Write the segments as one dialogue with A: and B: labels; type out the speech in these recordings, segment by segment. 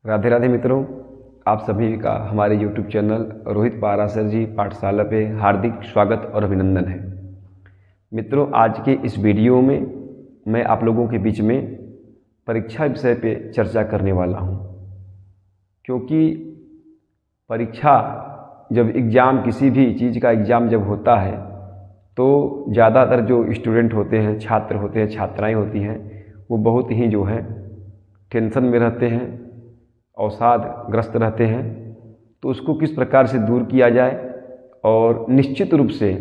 A: राधे राधे मित्रों, आप सभी का हमारे YouTube चैनल रोहित पाराशर जी पाठशाला पे हार्दिक स्वागत और अभिनंदन है। मित्रों, आज के इस वीडियो में मैं आप लोगों के बीच में परीक्षा विषय पे चर्चा करने वाला हूँ, क्योंकि परीक्षा जब एग्ज़ाम किसी भी चीज़ का एग्ज़ाम जब होता है तो ज़्यादातर जो स्टूडेंट होते हैं, छात्र होते हैं, छात्राएँ होती हैं, वो बहुत ही जो है टेंशन में रहते हैं, अवसादग्रस्त रहते हैं। तो उसको किस प्रकार से दूर किया जाए और निश्चित रूप से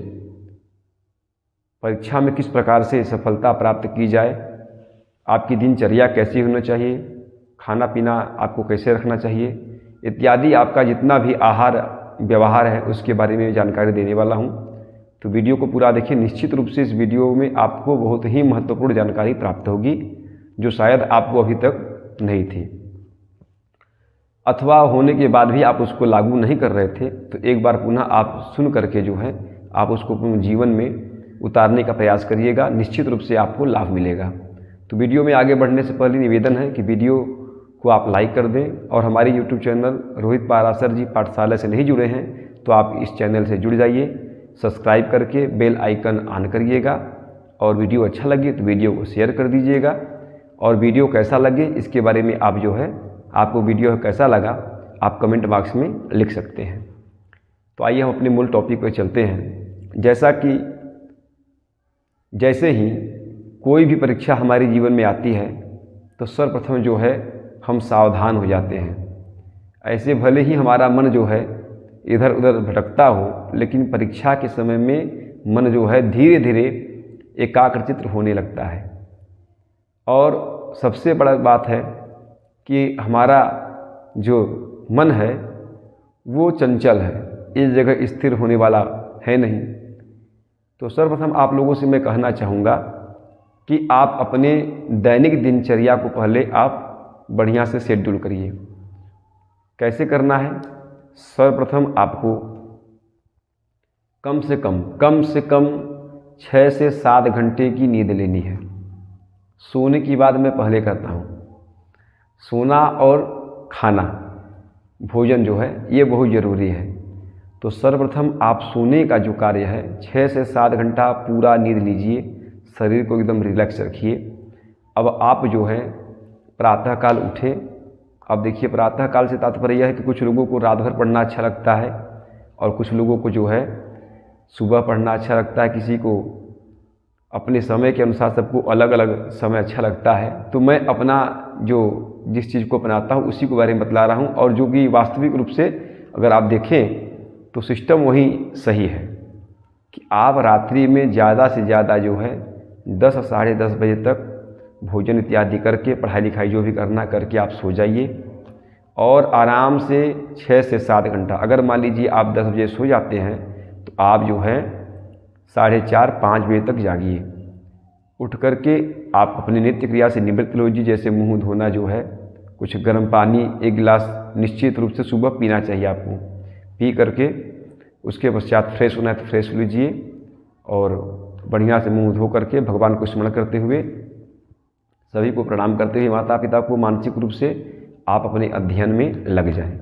A: परीक्षा में किस प्रकार से सफलता प्राप्त की जाए, आपकी दिनचर्या कैसी होना चाहिए, खाना पीना आपको कैसे रखना चाहिए इत्यादि, आपका जितना भी आहार व्यवहार है उसके बारे में जानकारी देने वाला हूं। तो वीडियो को पूरा देखिए। निश्चित रूप से इस वीडियो में आपको बहुत ही महत्वपूर्ण जानकारी प्राप्त होगी जो शायद आपको अभी तक नहीं थी, अथवा होने के बाद भी आप उसको लागू नहीं कर रहे थे। तो एक बार पुनः आप सुन करके जो है आप उसको अपने जीवन में उतारने का प्रयास करिएगा, निश्चित रूप से आपको लाभ मिलेगा। तो वीडियो में आगे बढ़ने से पहले निवेदन है कि वीडियो को आप लाइक कर दें, और हमारी YouTube चैनल रोहित पाराशर जी पाठशाला से नहीं जुड़े हैं तो आप इस चैनल से जुड़ जाइए, सब्सक्राइब करके बेल आइकन ऑन करिएगा, और वीडियो अच्छा लगे तो वीडियो को शेयर कर दीजिएगा। और वीडियो कैसा लगे इसके बारे में आप जो है आपको वीडियो कैसा लगा आप कमेंट बॉक्स में लिख सकते हैं। तो आइए हम अपने मूल टॉपिक पर चलते हैं। जैसे ही कोई भी परीक्षा हमारे जीवन में आती है तो सर्वप्रथम जो है हम सावधान हो जाते हैं। ऐसे भले ही हमारा मन जो है इधर उधर भटकता हो, लेकिन परीक्षा के समय में मन जो है धीरे धीरे एकाग्रचित्त होने लगता है। और सबसे बड़ा बात है कि हमारा जो मन है वो चंचल है, इस जगह स्थिर होने वाला है नहीं। तो सर्वप्रथम आप लोगों से मैं कहना चाहूँगा कि आप अपने दैनिक दिनचर्या को पहले आप बढ़िया से शेड्यूल करिए। कैसे करना है? सर्वप्रथम आपको कम से कम 6 से 7 घंटे की नींद लेनी है। सोने की बात मैं पहले करता हूँ। सोना और खाना, भोजन जो है ये बहुत ज़रूरी है। तो सर्वप्रथम आप सोने का जो कार्य है 6 से 7 घंटा पूरा नींद लीजिए, शरीर को एकदम रिलैक्स रखिए। अब आप जो है प्रातःकाल उठें। अब देखिए, प्रातःकाल से तात्पर्य यह है कि कुछ लोगों को रात भर पढ़ना अच्छा लगता है और कुछ लोगों को जो है सुबह पढ़ना अच्छा लगता है, किसी को अपने समय के अनुसार, सबको अलग अलग समय अच्छा लगता है। तो मैं अपना जो जिस चीज़ को अपनाता हूँ उसी के बारे में बतला रहा हूँ, और जो कि वास्तविक रूप से अगर आप देखें तो सिस्टम वही सही है कि आप रात्रि में ज़्यादा से ज़्यादा जो है 10 साढ़े 10 बजे तक भोजन इत्यादि करके, पढ़ाई लिखाई जो भी करना करके आप सो जाइए, और आराम से 6 से 7 घंटा, अगर मान लीजिए आप 10 बजे सो जाते हैं तो आप जो है 4:30-5 बजे तक जागिए। उठ करके आप अपनी नित्य क्रिया से निवृत्त लीजिए, जैसे मुंह धोना जो है, कुछ गर्म पानी 1 गिलास निश्चित रूप से सुबह पीना चाहिए आपको। पी करके उसके पश्चात फ्रेश होना है तो फ्रेश लीजिए, और बढ़िया से मुंह धो करके भगवान को स्मरण करते हुए, सभी को प्रणाम करते हुए, माता पिता को मानसिक रूप से आप अपने अध्ययन में लग जाएं।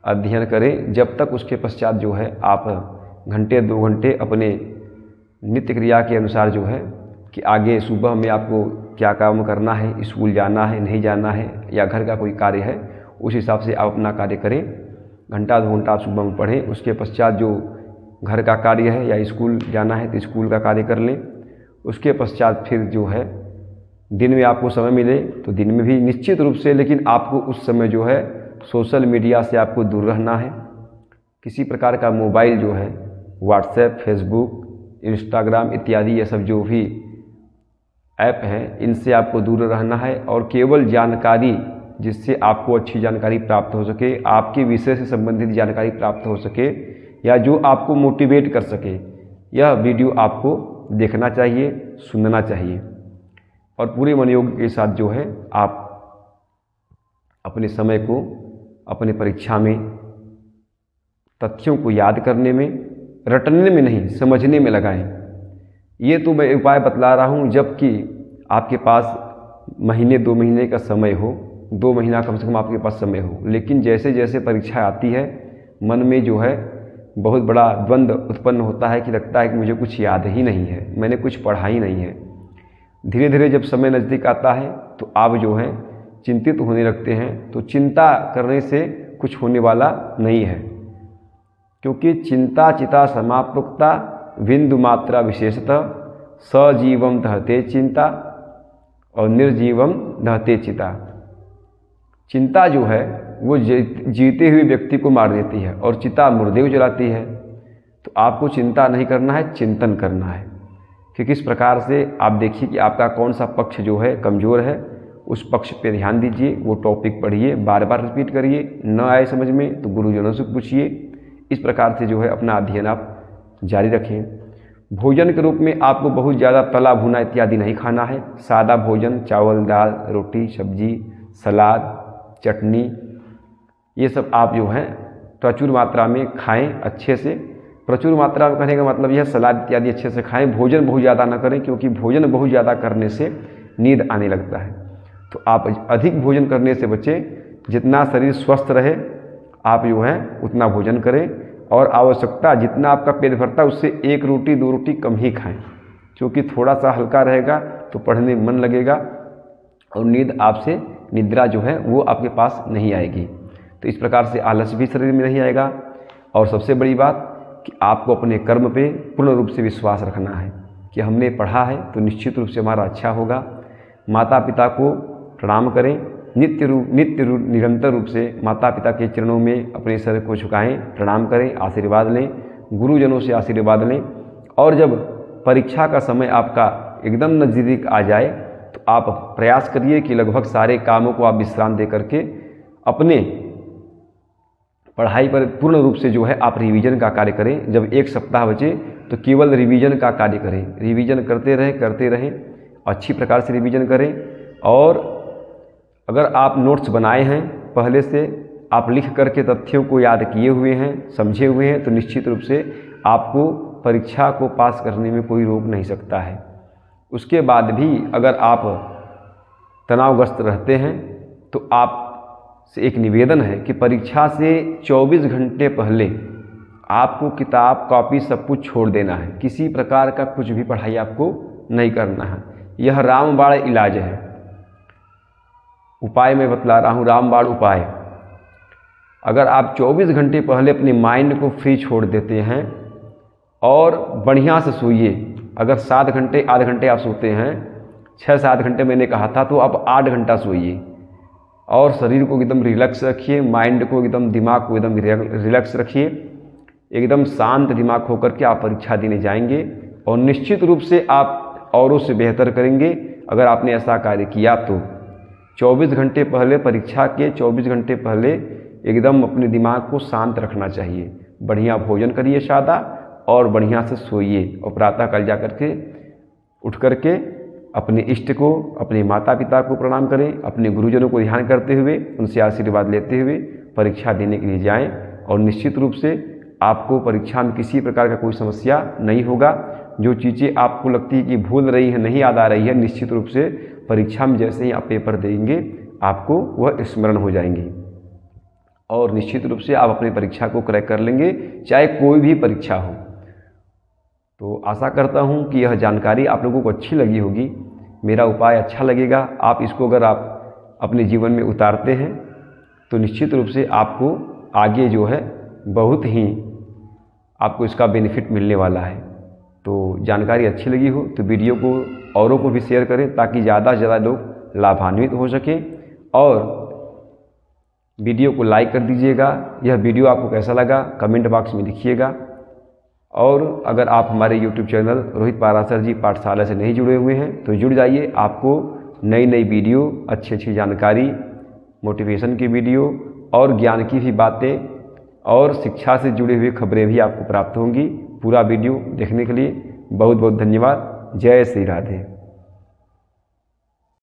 A: अध्ययन करें जब तक उसके पश्चात जो है आप घंटे 2 घंटे अपने नित्य क्रिया के अनुसार जो है कि आगे सुबह में आपको क्या काम करना है, स्कूल जाना है, नहीं जाना है, या घर का कोई कार्य है, उस हिसाब से आप अपना कार्य करें। घंटा 2 घंटा सुबह में पढ़ें। उसके पश्चात जो घर का कार्य है या स्कूल जाना है तो स्कूल का कार्य कर लें। उसके पश्चात फिर जो है दिन में आपको समय मिले तो दिन में भी निश्चित रूप से, लेकिन आपको उस समय जो है सोशल मीडिया से आपको दूर रहना है। किसी प्रकार का मोबाइल जो है, व्हाट्सएप, फेसबुक, इंस्टाग्राम इत्यादि ये सब जो भी ऐप हैं, इनसे आपको दूर रहना है, और केवल जानकारी जिससे आपको अच्छी जानकारी प्राप्त हो सके, आपके विषय से संबंधित जानकारी प्राप्त हो सके, या जो आपको मोटिवेट कर सके, यह वीडियो आपको देखना चाहिए, सुनना चाहिए। और पूरे मनोयोग के साथ जो है आप अपने समय को अपने परीक्षा में तथ्यों को याद करने में, रटने में नहीं, समझने में लगाएं। ये तो मैं उपाय बतला रहा हूँ जबकि आपके पास महीने 2 महीने का समय हो, 2 महीना कम से कम आपके पास समय हो। लेकिन जैसे जैसे परीक्षा आती है मन में जो है बहुत बड़ा द्वंद्व उत्पन्न होता है कि लगता है कि मुझे कुछ याद ही नहीं है, मैंने कुछ पढ़ा ही नहीं है। धीरे धीरे जब समय नज़दीक आता है तो आप जो है चिंतित होने लगते हैं। तो चिंता करने से कुछ होने वाला नहीं है, क्योंकि चिंता चिता समाप्तुक्ता बिंदु मात्रा विशेषतः सजीवम दहते चिंता और निर्जीवम दहते चिता। चिंता जो है वो जीते हुए व्यक्ति को मार देती है और चिता मुर्दे को जलाती है। तो आपको चिंता नहीं करना है, चिंतन करना है कि किस प्रकार से आप देखिए कि आपका कौन सा पक्ष जो है कमज़ोर है, उस पक्ष पे ध्यान दीजिए, वो टॉपिक पढ़िए, बार बार रिपीट करिए। न आए समझ में तो गुरुजनों से पूछिए। इस प्रकार से जो है अपना अध्ययन आप जारी रखें। भोजन के रूप में आपको बहुत ज़्यादा तला भुना इत्यादि नहीं खाना है। सादा भोजन, चावल दाल रोटी सब्जी सलाद चटनी, ये सब आप जो है प्रचुर मात्रा में खाएं अच्छे से। प्रचुर मात्रा में कहने का मतलब यह सलाद इत्यादि अच्छे से खाएं। भोजन बहुत ज़्यादा ना करें, क्योंकि भोजन बहुत ज़्यादा करने से नींद आने लगता है। तो आप अधिक भोजन करने से बचें। जितना शरीर स्वस्थ रहे आप जो है उतना भोजन करें, और आवश्यकता जितना आपका पेट भरता है उससे 1 रोटी 2 रोटी कम ही खाएं, क्योंकि थोड़ा सा हल्का रहेगा तो पढ़ने में मन लगेगा और नींद आपसे निद्रा जो है वो आपके पास नहीं आएगी। तो इस प्रकार से आलस भी शरीर में नहीं आएगा। और सबसे बड़ी बात कि आपको अपने कर्म पे पूर्ण रूप से विश्वास रखना है कि हमने पढ़ा है तो निश्चित रूप से हमारा अच्छा होगा। माता पिता को प्रणाम करें, निरंतर रूप से माता पिता के चरणों में अपने सर को झुकाएं, प्रणाम करें, आशीर्वाद लें, गुरुजनों से आशीर्वाद लें। और जब परीक्षा का समय आपका एकदम नज़दीक आ जाए तो आप प्रयास करिए कि लगभग सारे कामों को आप विश्राम दे करके अपने पढ़ाई पर पूर्ण रूप से जो है आप रिवीजन का कार्य करें। जब 1 सप्ताह बचे तो केवल रिवीजन का कार्य करें। रिवीजन करते रहें, अच्छी प्रकार से रिवीजन करें। और अगर आप नोट्स बनाए हैं पहले से, आप लिख करके तथ्यों को याद किए हुए हैं, समझे हुए हैं, तो निश्चित रूप से आपको परीक्षा को पास करने में कोई रोक नहीं सकता है। उसके बाद भी अगर आप तनावग्रस्त रहते हैं तो आप से एक निवेदन है कि परीक्षा से 24 घंटे पहले आपको किताब कॉपी सब कुछ छोड़ देना है। किसी प्रकार का कुछ भी पढ़ाई आपको नहीं करना है। यह रामबाण इलाज है। उपाय मैं बतला रहा हूँ, रामबाण उपाय। अगर आप 24 घंटे पहले अपने माइंड को फ्री छोड़ देते हैं और बढ़िया से सोइए। अगर 7 घंटे आधे घंटे आप सोते हैं, 6-7 घंटे मैंने कहा था, तो आप 8 घंटा सोइए और शरीर को एकदम रिलैक्स रखिए, माइंड को एकदम, दिमाग को एकदम रिलैक्स रखिए। एकदम शांत दिमाग होकर के आप परीक्षा देने जाएंगे और निश्चित रूप से आप औरों से बेहतर करेंगे अगर आपने ऐसा कार्य किया तो। 24 घंटे पहले, परीक्षा के 24 घंटे पहले एकदम अपने दिमाग को शांत रखना चाहिए। बढ़िया भोजन करिए सादा और बढ़िया से सोइए और प्रातःकाल जा करके उठ करके अपने इष्ट को, अपने माता पिता को प्रणाम करें, अपने गुरुजनों को ध्यान करते हुए उनसे आशीर्वाद लेते हुए परीक्षा देने के लिए जाएं। और निश्चित रूप से आपको परीक्षा में किसी प्रकार का कोई समस्या नहीं होगा। जो चीज़ें आपको लगती है कि भूल रही है, नहीं याद आ रही है, निश्चित रूप से परीक्षा में जैसे ही आप पेपर देंगे आपको वह स्मरण हो जाएंगी और निश्चित रूप से आप अपनी परीक्षा को क्रैक कर लेंगे, चाहे कोई भी परीक्षा हो। तो आशा करता हूं कि यह जानकारी आप लोगों को अच्छी लगी होगी, मेरा उपाय अच्छा लगेगा। आप इसको अगर आप अपने जीवन में उतारते हैं तो निश्चित रूप से आपको आगे जो है बहुत ही आपको इसका बेनिफिट मिलने वाला है। तो जानकारी अच्छी लगी हो तो वीडियो को औरों को भी शेयर करें ताकि ज़्यादा से ज़्यादा लोग लाभान्वित हो सकें। और वीडियो को लाइक कर दीजिएगा। यह वीडियो आपको कैसा लगा कमेंट बॉक्स में लिखिएगा। और अगर आप हमारे YouTube चैनल रोहित पाराशर जी पाठशाला से नहीं जुड़े हुए हैं तो जुड़ जाइए। आपको नई नई वीडियो, अच्छी जानकारी, मोटिवेशन की वीडियो और ज्ञान की भी बातें और शिक्षा से जुड़ी हुई खबरें भी आपको प्राप्त होंगी। पूरा वीडियो देखने के लिए बहुत बहुत धन्यवाद। जय श्री राधे।